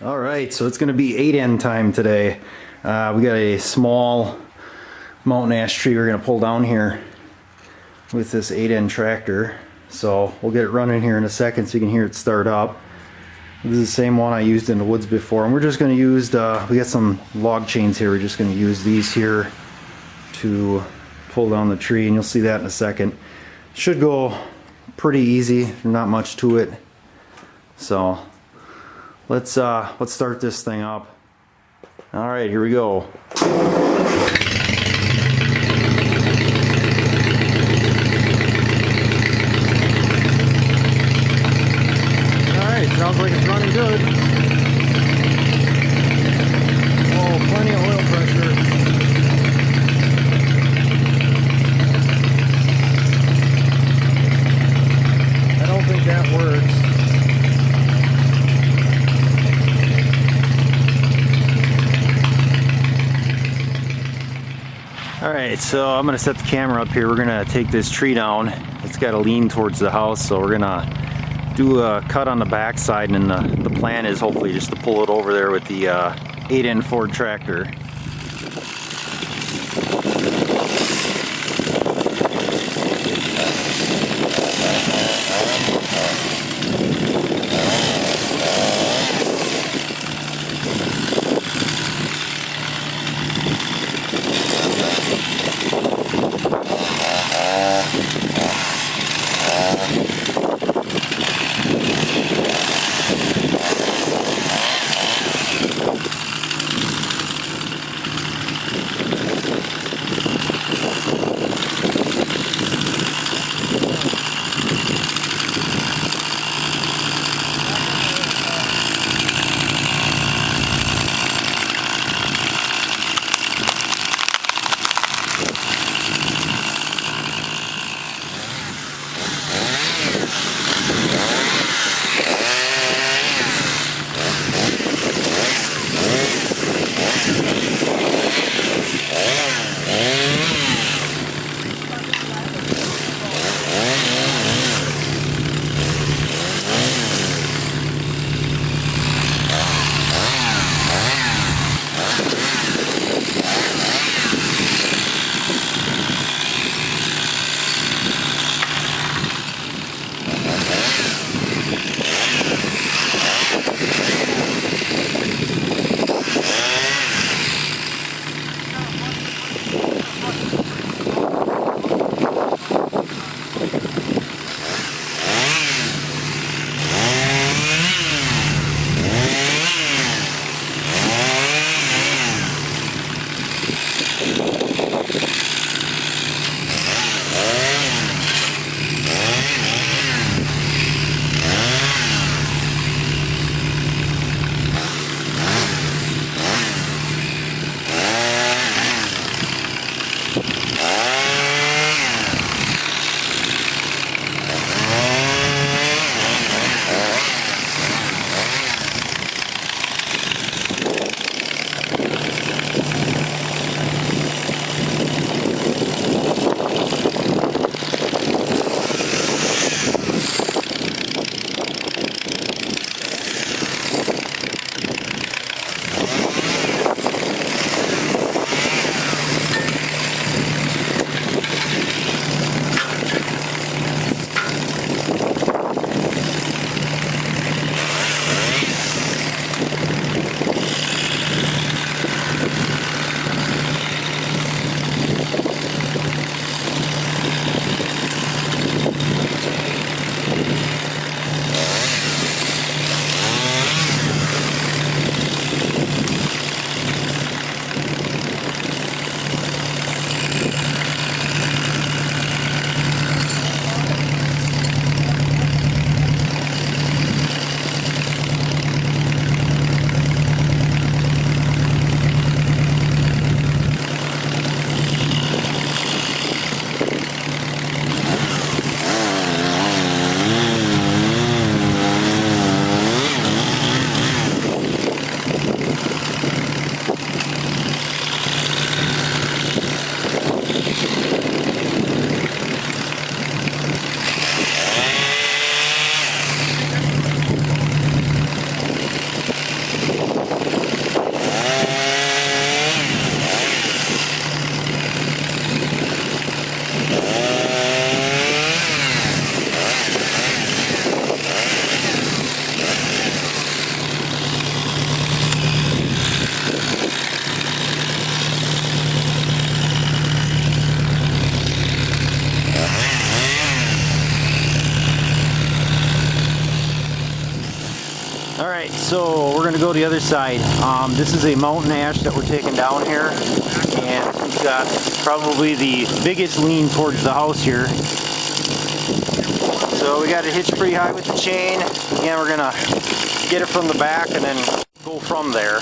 Alright, so it's going to be 8N time today. We got a small mountain ash tree we're going to pull down here with this 8N tractor. So we'll get it running here in a second so you can hear it start up. This is the same one I used in the woods before, and we're just going to use, we got some log chains here, we're just going to use these here to pull down the tree, and you'll see that in a second. Should go pretty easy, not much to it. So let's start this thing up. All right, here we go. Sounds like it's running good. Oh, plenty of oil pressure. I don't think that works. Alright, so I'm going to set the camera up here. We're going to take this tree down. It's got to lean towards the house, so we're going to do a cut on the back side, and the plan is hopefully just to pull it over there with the 8N Ford tractor. Alright, so we're going to go to the other side. This is a mountain ash that we're taking down here, and we've got probably the biggest lean towards the house here. So we got it hitched pretty high with the chain. Again, we're going to get it from the back and then go from there.